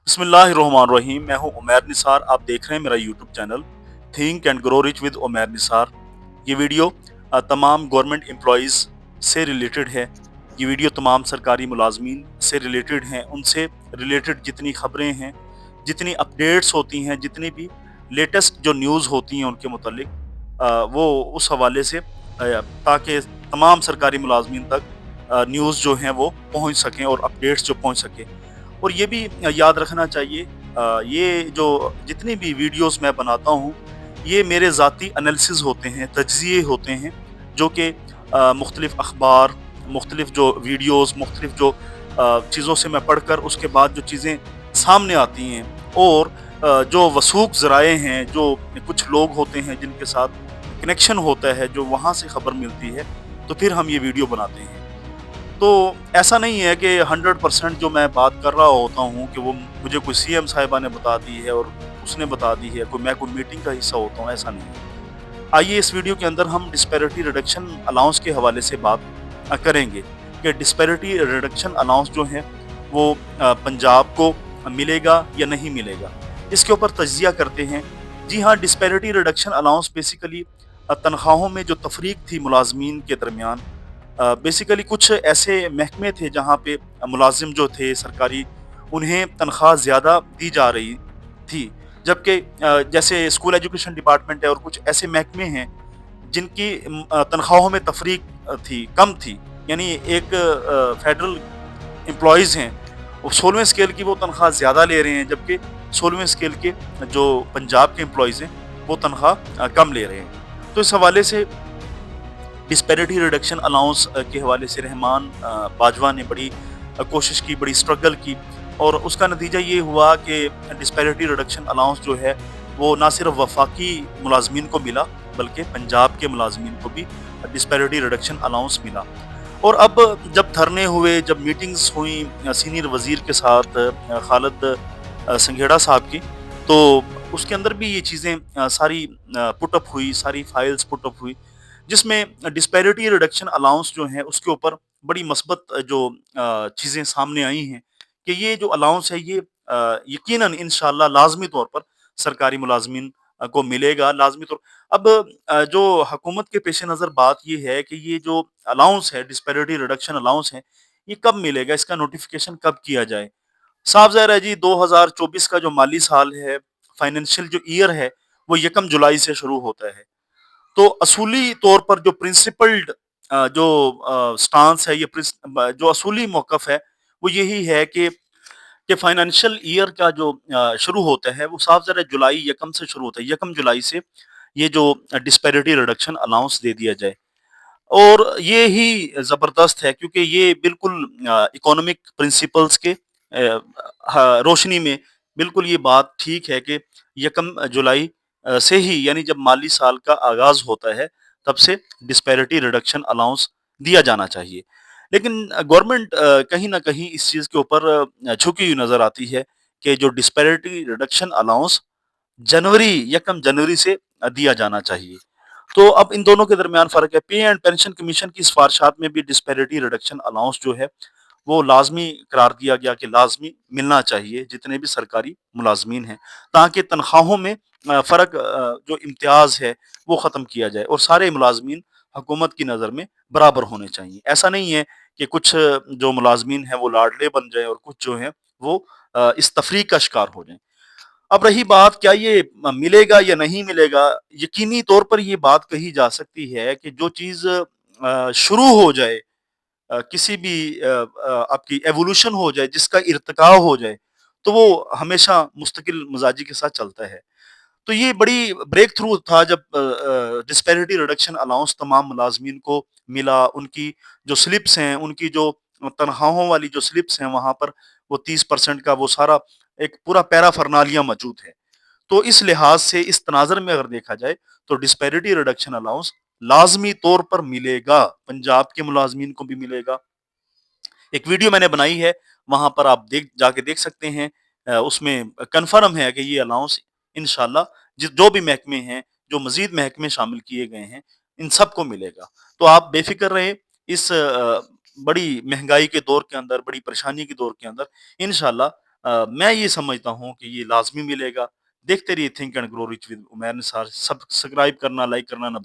بسم اللہ الرحمن الرحیم. میں ہوں عمیر نثار. آپ دیکھ رہے ہیں میرا YouTube channel think and grow rich with Umair Nisar. یہ ویڈیو تمام گورنمنٹ امپلائیز سے ریلیٹڈ ہے. یہ ویڈیو تمام سرکاری ملازمین سے ریلیٹڈ ہیں. ان سے ریلیٹڈ جتنی خبریں ہیں، جتنی اپڈیٹس ہوتی ہیں، جتنی بھی لیٹسٹ جو نیوز ہوتی ہیں ان کے متعلق، وہ اس حوالے سے تاکہ تمام سرکاری ملازمین تک نیوز جو ہیں وہ پہنچ سکیں اور اپڈیٹس جو پہنچ سکیں. اور یہ بھی یاد رکھنا چاہیے، یہ جو جتنی بھی ویڈیوز میں بناتا ہوں یہ میرے ذاتی انالیسز ہوتے ہیں، تجزیے ہوتے ہیں، جو کہ مختلف اخبار، مختلف جو ویڈیوز، مختلف جو چیزوں سے میں پڑھ کر اس کے بعد جو چیزیں سامنے آتی ہیں، اور جو وثوق ذرائع ہیں، جو کچھ لوگ ہوتے ہیں جن کے ساتھ کنیکشن ہوتا ہے، جو وہاں سے خبر ملتی ہے، تو پھر ہم یہ ویڈیو بناتے ہیں. تو ایسا نہیں ہے کہ 100% جو میں بات کر رہا ہوتا ہوں کہ وہ مجھے کوئی سی ایم صاحبہ نے بتا دی ہے اور اس نے بتا دی ہے، میں کوئی میٹنگ کا حصہ ہوتا ہوں، ایسا نہیں ہے. آئیے اس ویڈیو کے اندر ہم ڈسپیرٹی ریڈکشن الاؤنس کے حوالے سے بات کریں گے کہ ڈسپیرٹی ریڈکشن الاؤنس جو ہے وہ پنجاب کو ملے گا یا نہیں ملے گا. اس کے اوپر تجزیہ کرتے ہیں. جی ہاں، ڈسپیرٹی ریڈکشن الاؤنس بیسیکلی تنخواہوں میں جو تفریق تھی ملازمین کے درمیان. بیسیکلی کچھ ایسے محکمے تھے جہاں پہ ملازم جو تھے سرکاری، انہیں تنخواہ زیادہ دی جا رہی تھی، جبکہ جیسے اسکول ایجوکیشن ڈپارٹمنٹ ہے اور کچھ ایسے محکمے ہیں جن کی تنخواہوں میں تفریق کم تھی. یعنی ایک فیڈرل امپلائیز ہیں، وہ 16ویں اسکیل کی وہ تنخواہ زیادہ لے رہے ہیں، جبکہ 16ویں اسکیل کے جو پنجاب کے امپلائیز ہیں وہ تنخواہ کم لے رہے ہیں. تو اس حوالے سے ڈسپیرٹی ریڈکشن الاؤنس کے حوالے سے رحمان باجوہ نے بڑی کوشش کی، بڑی سٹرگل کی، اور اس کا نتیجہ یہ ہوا کہ ڈسپیرٹی ریڈکشن الاؤنس جو ہے وہ نہ صرف وفاقی ملازمین کو ملا بلکہ پنجاب کے ملازمین کو بھی ڈسپیرٹی ریڈکشن الاؤنس ملا. اور اب جب دھرنے ہوئے، جب میٹنگز ہوئیں سینئر وزیر کے ساتھ، خالد سنگھیڑا صاحب کی، تو اس کے اندر بھی یہ چیزیں ساری پٹ اپ ہوئی، ساری فائلز پٹ اپ ہوئی، جس میں ڈسپیرٹی ریڈکشن الاؤنس جو ہے اس کے اوپر بڑی مثبت جو چیزیں سامنے آئی ہیں کہ یہ جو الاؤنس ہے یہ یقیناً انشاءاللہ لازمی طور پر سرکاری ملازمین کو ملے گا، لازمی طور. اب جو حکومت کے پیش نظر بات یہ ہے کہ یہ جو الاؤنس ہے، ڈسپیرٹی ریڈکشن الاؤنس ہے، یہ کب ملے گا، اس کا نوٹیفیکیشن کب کیا جائے. صاف ظاہر ہے جی، 2024 کا جو مالی سال ہے، فائنینشیل جو ایئر ہے، وہ 1 جولائی سے شروع ہوتا ہے. تو اصولی طور پر جو پرنسپلڈ جو سٹانس ہے، یہ جو اصولی موقف ہے وہ یہی ہے کہ فائنینشیل ایئر کا جو شروع ہوتا ہے وہ صاف ظاہر ہے جولائی 1 سے شروع ہوتا ہے. 1 جولائی سے یہ جو ڈسپیرٹی ریڈکشن الاؤنس دے دیا جائے. اور یہ ہی زبردست ہے کیونکہ یہ بالکل اکانومک پرنسپلز کے روشنی میں بالکل یہ بات ٹھیک ہے کہ 1 جولائی سے ہی، یعنی جب مالی سال کا آغاز ہوتا ہے، تب سے ڈسپیرٹی ریڈکشن الاؤنس دیا جانا چاہیے. لیکن گورنمنٹ کہیں نہ کہیں اس چیز کے اوپر جھکی ہوئی نظر آتی ہے کہ جو ڈسپیرٹی ریڈکشن الاؤنس 1 جنوری سے دیا جانا چاہیے. تو اب ان دونوں کے درمیان فرق ہے. پے اینڈ پینشن کمیشن کی سفارشات میں بھی ڈسپیرٹی ریڈکشن الاؤنس جو ہے وہ لازمی قرار دیا گیا کہ لازمی ملنا چاہیے جتنے بھی سرکاری ملازمین ہیں، تاکہ تنخواہوں میں فرق، جو امتیاز ہے وہ ختم کیا جائے اور سارے ملازمین حکومت کی نظر میں برابر ہونے چاہیے. ایسا نہیں ہے کہ کچھ جو ملازمین ہیں وہ لاڈلے بن جائیں اور کچھ جو ہیں وہ اس تفریق کا شکار ہو جائیں. اب رہی بات کیا یہ ملے گا یا نہیں ملے گا، یقینی طور پر یہ بات کہی جا سکتی ہے کہ جو چیز شروع ہو جائے، کسی بھی آپ کی ایوولوشن ہو جائے، جس کا ارتقاء ہو جائے، تو وہ ہمیشہ مستقل مزاجی کے ساتھ چلتا ہے. تو یہ بڑی بریک تھرو تھا جب ڈسپیرٹی ریڈکشن الاؤنس تمام ملازمین کو ملا. ان کی جو سلپس ہیں، ان کی جو تنخواہوں والی جو سلپس ہیں، وہاں پر وہ 30% کا وہ سارا ایک پورا پیرا فرنالیہ موجود ہے. تو اس لحاظ سے، اس تناظر میں اگر دیکھا جائے تو ڈسپیرٹی ریڈکشن الاؤنس لازمی طور پر ملے گا، پنجاب کے ملازمین کو بھی ملے گا. ایک ویڈیو میں نے بنائی ہے، وہاں پر آپ جا کے دیکھ سکتے ہیں. اس میں کنفرم ہے کہ یہ الاؤنس انشاءاللہ جو بھی محکمے ہیں، جو مزید محکمے شامل کیے گئے ہیں، ان سب کو ملے گا. تو آپ بے فکر رہیں. اس بڑی مہنگائی کے دور کے اندر، بڑی پریشانی کے دور کے اندر انشاءاللہ میں یہ سمجھتا ہوں کہ یہ لازمی ملے گا۔ دیکھتے رہیے think and grow rich with Umair Nisar, subscribe کرنا، لائک کرنا نہ بھولیں۔